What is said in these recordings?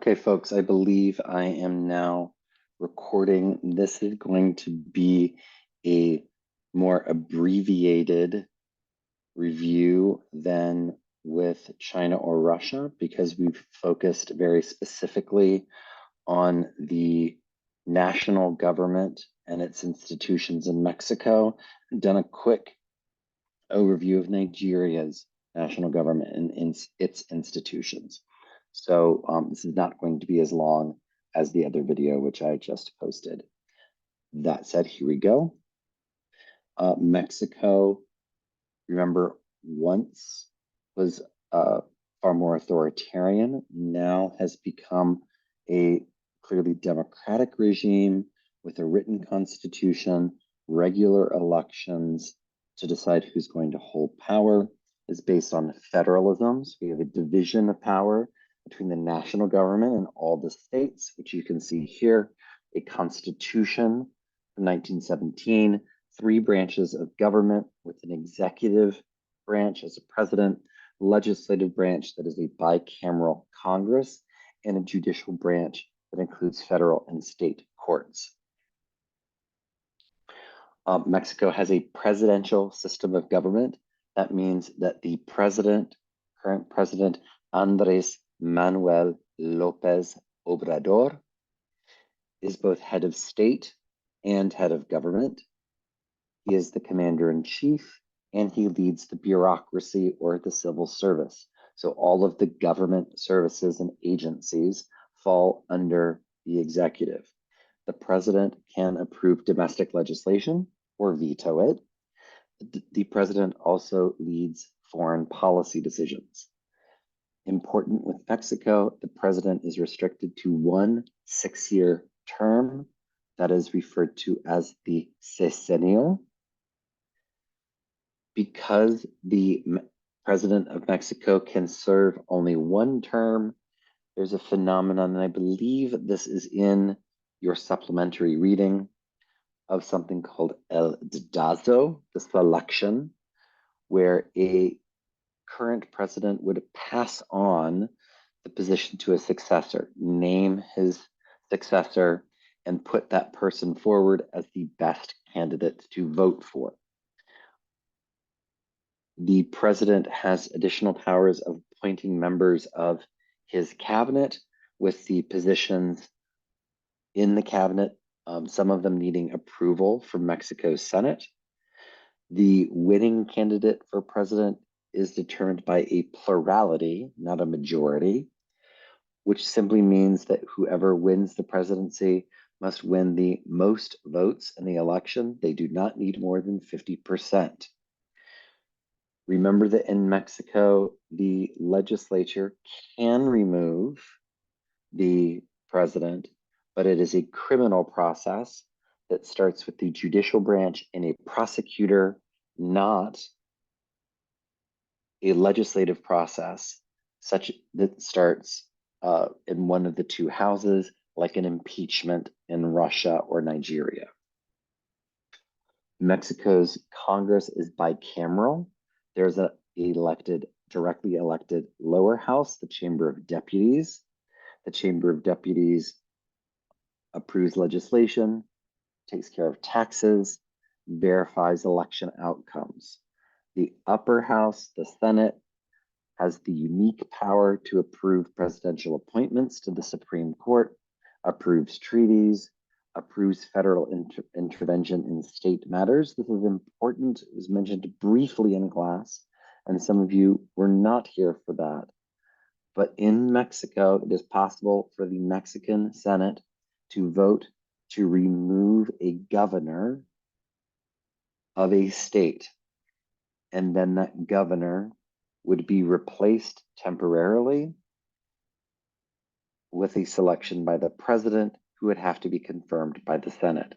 Okay, folks, I believe I am now recording. This is going to be a more abbreviated review than with China or Russia because we've focused very specifically on the national government and its institutions in Mexico, and done a quick overview of Nigeria's national government and its institutions. So this is not going to be as long as the other video, which I just posted. That said, here we go. Mexico, remember, once was far more authoritarian, now has become a clearly democratic regime with a written constitution, regular elections to decide who's going to hold power. Is based on federalism. So we have a division of power between the national government and all the states, which you can see here, a constitution from 1917, 3 branches of government with an executive branch as a president, legislative branch that is a bicameral Congress, and a judicial branch that includes federal and state courts. Mexico has a presidential system of government. That means that the president, current president, Andrés Manuel López Obrador, is both head of state and head of government. He is the commander-in-chief, and he leads the bureaucracy or the civil service. So all of the government services and agencies fall under the executive. The president can approve domestic legislation or veto it. The president also leads foreign policy decisions. Important with Mexico, the president is restricted to 1 6-year term that is referred to as the sesenial. Because the president of Mexico can serve only 1 term, there's a phenomenon, and I believe this is in your supplementary reading, of something called el dedazo, the selection, where a current president would pass on the position to a successor, name his successor, and put that person forward as the best candidate to vote for. The president has additional powers of appointing members of his cabinet, with the positions in the cabinet, some of them needing approval from Mexico's Senate. The winning candidate for president is determined by a plurality, not a majority, which simply means that whoever wins the presidency must win the most votes in the election. They do not need more than 50%. Remember that in Mexico, the legislature can remove the president, but it is a criminal process that starts with the judicial branch and a prosecutor, not a legislative process such that starts in one of the 2 houses, like an impeachment in Russia or Nigeria. Mexico's Congress is bicameral. There's a directly elected lower house, the Chamber of Deputies. The Chamber of Deputies approves legislation, takes care of taxes, verifies election outcomes. The upper house, the Senate, has the unique power to approve presidential appointments to the Supreme Court, approves treaties, approves federal intervention in state matters. This is important. It was mentioned briefly in class, and some of you were not here for that. But in Mexico, it is possible for the Mexican Senate to vote to remove a governor of a state, and then that governor would be replaced temporarily with a selection by the president, who would have to be confirmed by the Senate.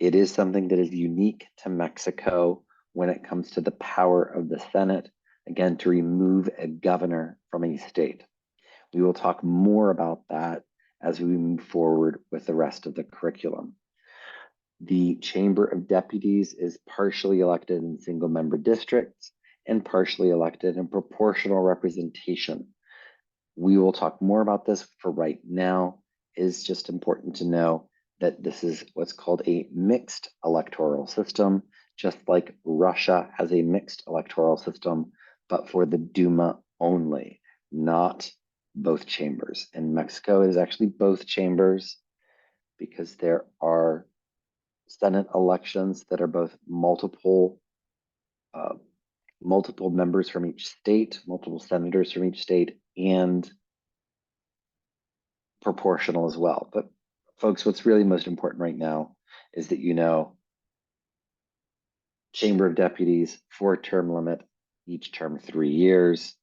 It is something that is unique to Mexico when it comes to the power of the Senate, again, to remove a governor from a state. We will talk more about that as we move forward with the rest of the curriculum. The Chamber of Deputies is partially elected in single-member districts and partially elected in proportional representation. We will talk more about this. For right now, it is just important to know that this is what's called a mixed electoral system, just like Russia has a mixed electoral system, but for the Duma only, not both chambers. In Mexico, it is actually both chambers because there are Senate elections that are both multiple members from each state, multiple senators from each state, and proportional as well. But folks, what's really most important right now is that you know Chamber of Deputies, 4-term limit, each term 3 years.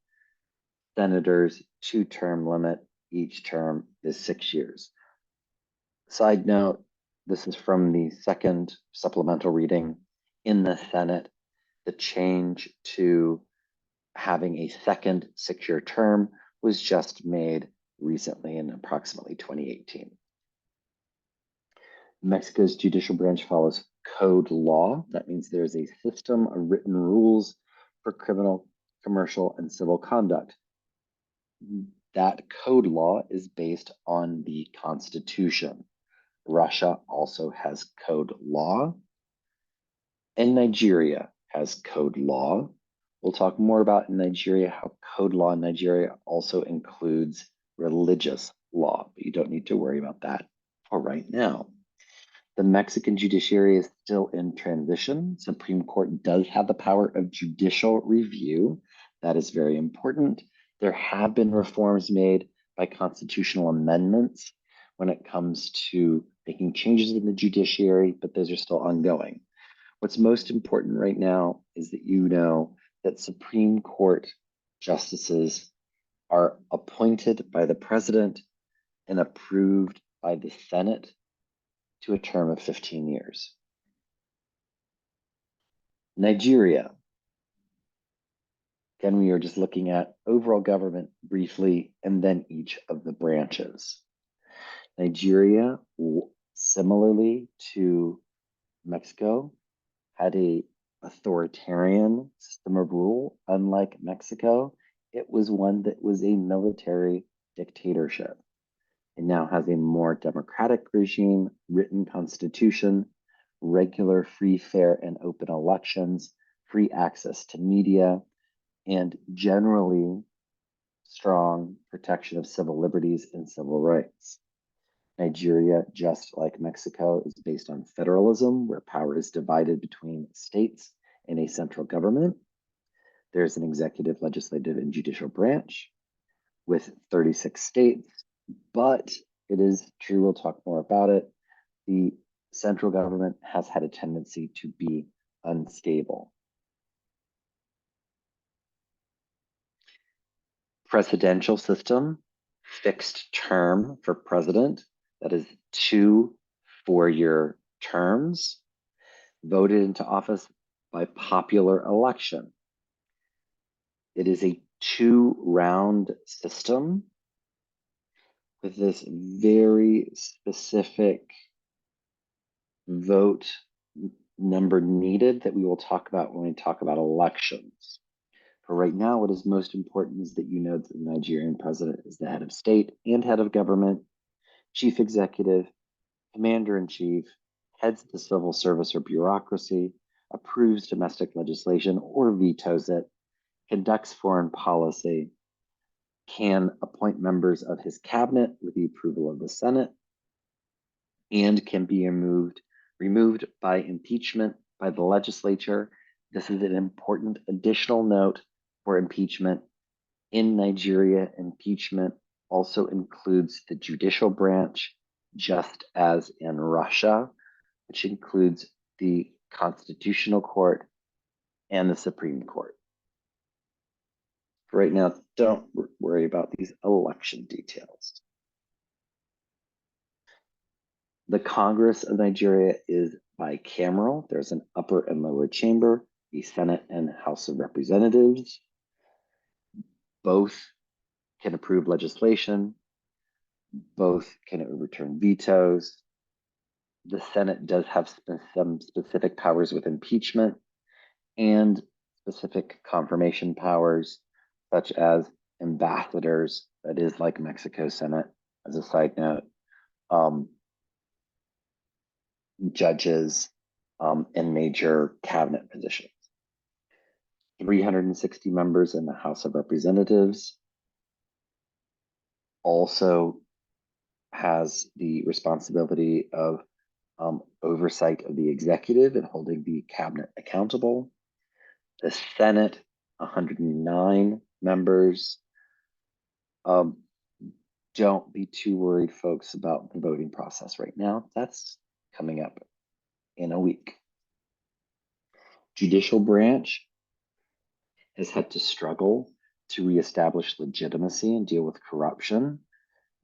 Senators, 2-term limit, each term is 6 years. Side note, this is from the second supplemental reading in the Senate. The change to having a second 6-year term was just made recently in approximately 2018. Mexico's judicial branch follows code law. That means there's a system of written rules for criminal, commercial, and civil conduct. That code law is based on the Constitution. Russia also has code law, and Nigeria has code law. We'll talk more about in Nigeria how code law in Nigeria also includes religious law, but you don't need to worry about that for right now. The Mexican judiciary is still in transition. Supreme Court does have the power of judicial review. That is very important. There have been reforms made by constitutional amendments when it comes to making changes in the judiciary, but those are still ongoing. What's most important right now is that you know that Supreme Court justices are appointed by the president and approved by the Senate to a term of 15 years. Nigeria. Again, we are just looking at overall government briefly and then each of the branches. Nigeria, similarly to Mexico, had a authoritarian system of rule. Unlike Mexico, it was one that was a military dictatorship. It now has a more democratic regime, written constitution, regular, free, fair, and open elections, free access to media, and generally strong protection of civil liberties and civil rights. Nigeria, just like Mexico, is based on federalism, where power is divided between states and a central government. There's an executive, legislative, and judicial branch with 36 states, but it is true, we'll talk more about it, the central government has had a tendency to be unstable. Presidential system, fixed term for president, that is 2 4-year terms, voted into office by popular election. It is a 2-round system with this very specific vote number needed that we will talk about when we talk about elections. For right now, what is most important is that you know that the Nigerian president is the head of state and head of government, chief executive, commander-in-chief, heads the civil service or bureaucracy, approves domestic legislation or vetoes it, conducts foreign policy, can appoint members of his cabinet with the approval of the Senate, and can be removed by impeachment by the legislature. This is an important additional note for impeachment. In Nigeria, impeachment also includes the judicial branch, just as in Russia, which includes the Constitutional Court and the Supreme Court. For right now, don't worry about these election details. The Congress of Nigeria is bicameral. There's an upper and lower chamber, the Senate and House of Representatives. Both can approve legislation. Both can overturn vetoes. The Senate does have some specific powers with impeachment and specific confirmation powers, such as ambassadors that is like Mexico Senate, as a side note. Um, Judges and major cabinet positions. 360 members in the House of Representatives. Also has the responsibility of oversight of the executive and holding the cabinet accountable. The Senate, 109 members. Don't be too worried, folks, about the voting process right now. That's coming up in a week. Judicial branch has had to struggle to reestablish legitimacy and deal with corruption.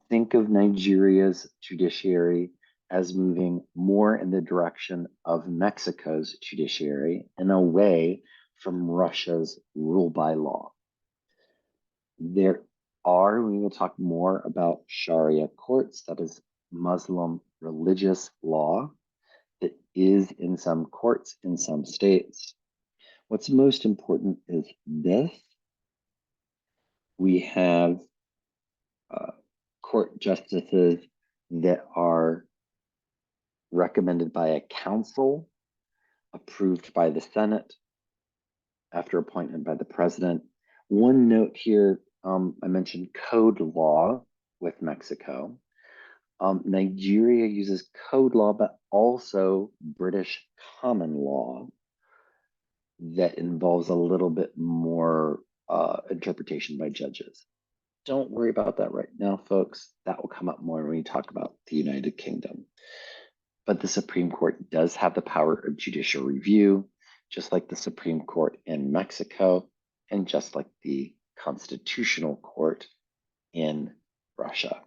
Think of Nigeria's judiciary as moving more in the direction of Mexico's judiciary and away from Russia's rule by law. We will talk more about Sharia courts, that is Muslim religious law, that is in some courts in some states. What's most important is this. We have court justices that are recommended by a council, approved by the Senate, after appointment by the president. One note here, I mentioned code law with Mexico. Nigeria uses code law, but also British common law that involves a little bit more interpretation by judges. Don't worry about that right now, folks. That will come up more when we talk about the United Kingdom. But the Supreme Court does have the power of judicial review, just like the Supreme Court in Mexico, and just like the Constitutional Court in Russia.